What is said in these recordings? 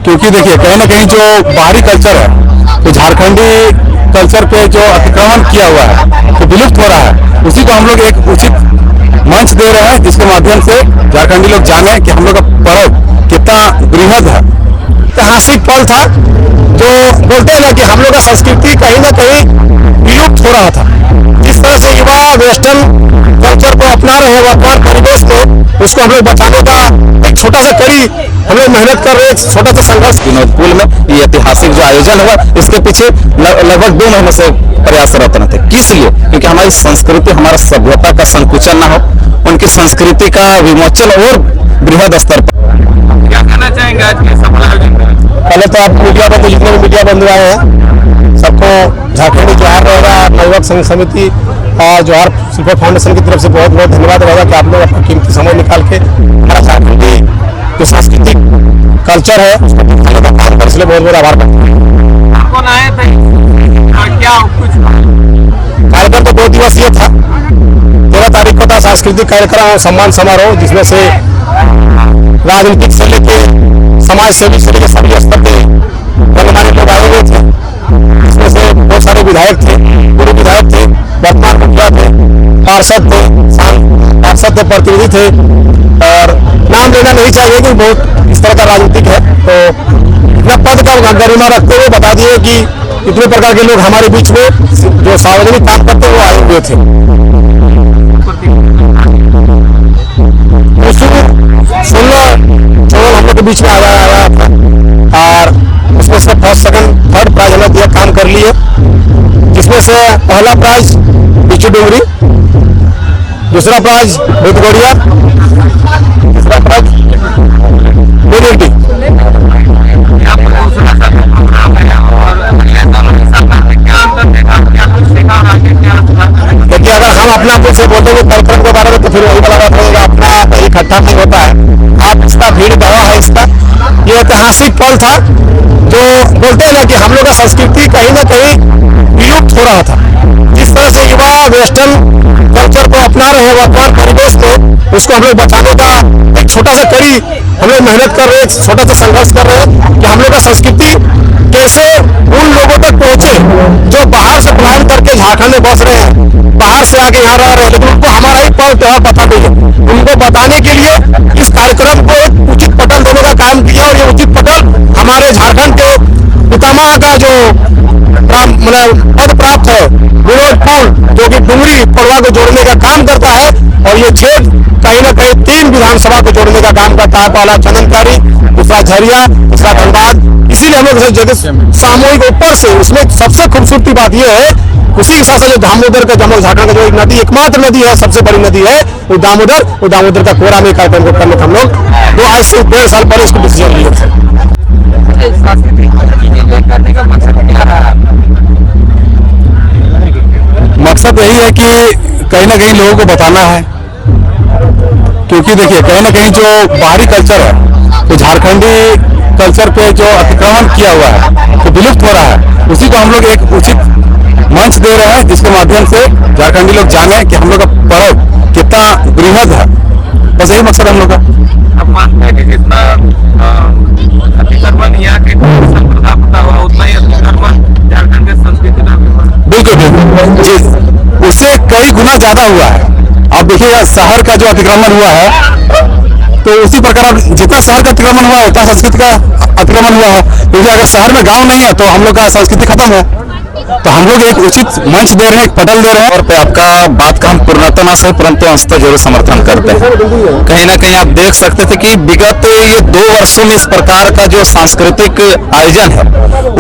क्योंकि देखिए कहीं ना कहीं जो बाहरी कल्चर है, तो झारखंडी कल्चर पे जो अतिक्रमण किया हुआ है, तो विलुप्त हो रहा है। उसी को हम लोग एक उचित मंच दे रहे हैं, जिसके माध्यम से झारखंडी लोग जाने कि हम लोग का पर्व कितना बृहद है। ऐतिहासिक पल था जो बोलते हैं ना कि हम लोग का संस्कृति कहीं ना कहीं विलुप्त हो रहा था। जिस तरह से युवा वेस्टर्न कल्चर को अपना रहे हैं वर्तमान परिवेश में, उसको हम लोग बचाने का एक छोटा सा कड़ी हम लोग मेहनत कर रहे हैं, एक छोटा सा संघर्ष। विनोद पुल में ये ऐतिहासिक जो आयोजन हुआ, इसके पीछे लगभग 2 महीने से प्रयासरत थे। किस लिए? क्योंकि हमारी संस्कृति, हमारा सभ्यता का संकुचन न हो, उनकी संस्कृति का विमोचन और बृहद स्तर पर। क्या कहना चाहेंगे आज के सफल आयोजन में? पहले तो आप मीडिया बंधु, जितने भी मीडिया बंधु आए हैं, सबको झारखंडी जोहार रहेगा। नवयुवक संघ समिति और जोहार शिल्पा फाउंडेशन की तरफ से बहुत बहुत धन्यवाद रहेगा कि आप लोग अपना कीमती समय निकाल के हमारा झारखंडी जो सांस्कृतिक कल्चर है उसको दिखाने का काम कर, इसलिए बहुत बहुत आभार करते हैं। कौन आए थे और क्या कुछ कार्यक्रम तो 2 दिवसीय था। 13 तारीख को था सांस्कृतिक कार्यक्रम और सम्मान समारोह, जिसमें से राजनीतिक से लेके समाज सेवी से लेकर सभी स्तर के गणमान्य लोग आए हुए थे। इसमें से बहुत सारे विधायक थे, पूर्व विधायक थे, वर्तमान मुखिया थे, पार्षद थे, प्रतिनिधि थे, और नाम लेना नहीं चाहिए कि बहुत इस तरह का राजनीतिक है। तो इतना पद का गरिमा रखते हुए बता दिए कि इतने प्रकार के लोग हमारे बीच में जो सार्वजनिक काम करते हैं वो आए हुए थे। 16 हम लोग के बीच में आया था, और उसमें से फर्स्ट सेकंड थर्ड प्राइज हमें दिया, काम कर लिए। जिसमें से पहला प्राइज बिचू डुंगरी, दूसरा प्राइज भूतगोड़िया, तीसरा प्राइज बेनिल्टी। देखिए, अगर हम अपना कुछ से बोलेंगे कार्यक्रम के बारे में तो फिर वही वाला बात रहेगा, अपना इकट्ठा नहीं होता है। आप इसका भीड़ दवा है इसका। ये ऐतिहासिक पल था जो बोलते हैं ना कि हम लोग का संस्कृति कहीं ना कहीं विलुप्त हो रहा था। जिस तरह से युवा वेस्टर्न कल्चर को अपना रहे हैं वर्तमान परिवेश में, उसको हम लोग बचाने का एक छोटा सा कड़ी हम लोग मेहनत कर रहे हैं, एक छोटा सा संघर्ष कर रहे हैं कि हम लोग का संस्कृति कैसे उन लोगों तक पहुंचे जो बाहर से पलायन करके झारखंड में बस रहे हैं, बाहर से आके यहाँ रह रहे हैं, लेकिन उनको हमारा ही पर्व त्योहार पता नहीं है। उनको बताने के लिए इस कार्यक्रम को एक उचित पटल देने का काम किया, और ये उचित पटल हमारे झारखंड के पितामह का जो पद प्राप्त है, विनोद पुल, जो कि डुंगरी पड़वा को जोड़ने का काम करता है, और ये क्षेत्र कहीं ना कहीं 3 विधानसभा को जोड़ने का काम करता है। पहला चंदनकारी, दूसरा झरिया, तीसरा धनबाद। इसीलिए हम लोग जगह सामूहिक ऊपर से, उसमें सबसे खूबसूरती बात यह है, उसी के साथ साथ जो दामोदर का जमक झारखंड का जो एक नदी, एकमात्र नदी है, सबसे बड़ी नदी है वो दामोदर का कोरा में कार्यक्रम को करने हम लोग 2 आज से 1.5 साल पहले इसको डिसीजन लिए थे। मकसद यही है कि कहीं ना कहीं लोगों को बताना है, क्योंकि देखिए कहीं ना कहीं जो बाहरी कल्चर है, तो झारखंडी कल्चर पे जो अतिक्रमण किया हुआ है, तो विलुप्त हो रहा है। उसी को हम लोग एक उचित मंच दे रहे हैं, जिसके माध्यम से झारखंडी लोग जाने कि हम लोग का पर्व कितना बृहद है। बस यही मकसद हम लोग का। अब मानते हैं कि जितना अतिक्रमण यहाँ के संप्रदाय हुआ, उतना ही अतिक्रमण झारखंड के संस्कृति का भी हुआ। बिल्कुल, उससे कई गुना ज्यादा हुआ है। आप देखिएगा शहर का जो अतिक्रमण हुआ है, तो उसी प्रकार जितना शहर का अतिक्रमण हुआ है उतना संस्कृति का अतिक्रमण हुआ है। क्योंकि अगर शहर में गांव नहीं है तो हम लोग का संस्कृति खत्म है। तो हम लोग एक उचित मंच दे रहे हैं, पटल दे रहे हैं। और पे आपका बात का हम पूर्णतः ना सही, परंतु अंशतः जरूर समर्थन करते हैं। कहीं ना कहीं आप देख सकते थे कि विगत ये 2 वर्षों में इस प्रकार का जो सांस्कृतिक आयोजन है,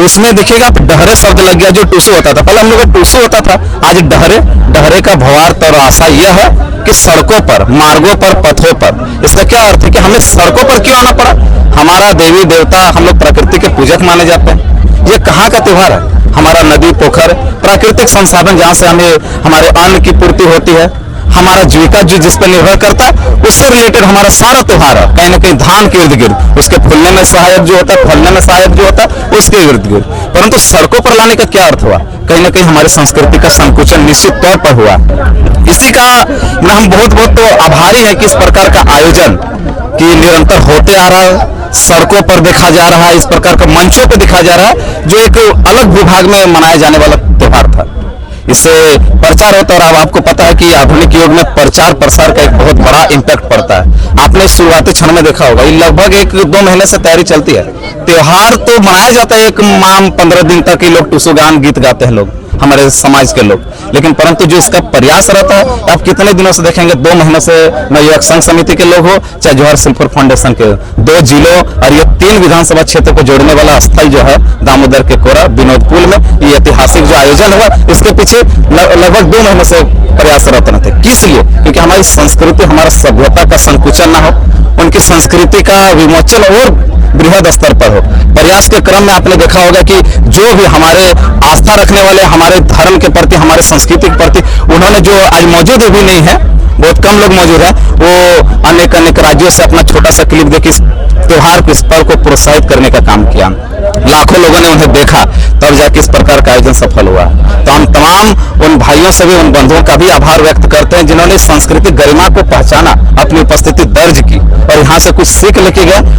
उसमें देखिएगा डहरे शब्द लग गया। जो टूसू होता था, पहले हम लोग टूसू होता था, आज डहरे का भावार्थ और आशा यह है कि सड़कों पर, मार्गों पर, पथों पर। इसका क्या अर्थ है कि हमें सड़कों पर क्यों आना पड़ा? हमारा देवी देवता, हम लोग प्रकृति के पूजक माने जाते हैं। ये कहाँ का त्योहार है? हमारा नदी, पोखर, प्राकृतिक संसाधन जहाँ से हमें हमारे अन्न की पूर्ति होती है, हमारा जीविका जो जिस पर निर्भर करता है, उससे रिलेटेड हमारा सारा त्योहार है। कहीं ना कहीं धान के इर्द गिर्द, उसके फूलने में सहायक जो होता है, फलने में सहायक जो होता है, उसके इर्द गिर्द। परंतु सड़कों पर लाने का क्या अर्थ हुआ? कहीं ना कहीं हमारी संस्कृति का संकुचन निश्चित तौर पर हुआ। इसी का हम बहुत तो आभारी है कि इस प्रकार का आयोजन कि निरंतर होते आ रहा है। सड़कों पर देखा जा रहा है, इस प्रकार के मंचों पर देखा जा रहा है, जो एक अलग विभाग में मनाया जाने वाला त्योहार था। इससे प्रचार होता है और अब आपको पता है कि आधुनिक युग में प्रचार प्रसार का एक बहुत बड़ा इम्पैक्ट पड़ता है। आपने शुरुआती क्षण में देखा होगा, ये लगभग 1-2 महीने से तैयारी चलती है। त्योहार तो मनाया जाता है एक माह 15 दिन तक, ही लोग टुसु गान गीत गाते हैं लोग, हमारे समाज के लोग, लेकिन परंतु जो इसका प्रयास रहता है, आप कितने दिनों से देखेंगे, 2 महीनों से नवयुवक संघ समिति के लोग हो चाहे जवाहर शिल्पर फाउंडेशन के 2 जिलों और ये 3 विधानसभा क्षेत्र को जोड़ने वाला अस्थायी जो है दामोदर के कोरा विनोदपुर में ये ऐतिहासिक जो आयोजन हुआ, इसके पीछे लगभग 2 महीनों से प्रयासरत थे। किस लिए? क्योंकि हमारी संस्कृति, हमारा सभ्यता का संकुचन न हो, उनकी संस्कृति का विमोचन और बृहद स्तर पर हो। प्रयास के क्रम में आपने देखा होगा कि जो भी हमारे आस्था रखने वाले, हमारे धर्म के प्रति, हमारे संस्कृति के प्रति, उन्होंने जो आज मौजूद भी नहीं है, बहुत कम लोग मौजूद है, वो अनेक अनेक राज्यों से अपना छोटा सा क्लिप देके इस त्योहार के स्थल को प्रोत्साहित करने का काम किया। लाखों लोगों ने उन्हें देखा, तब जाके इस प्रकार का आयोजन सफल हुआ। तो हम तमाम उन भाइयों से भी, उन बंधुओं का भी आभार व्यक्त करते हैं जिन्होंने सांस्कृतिक गरिमा को पहचाना, अपनी उपस्थिति दर्ज की और यहाँ से कुछ सीख लेके गए।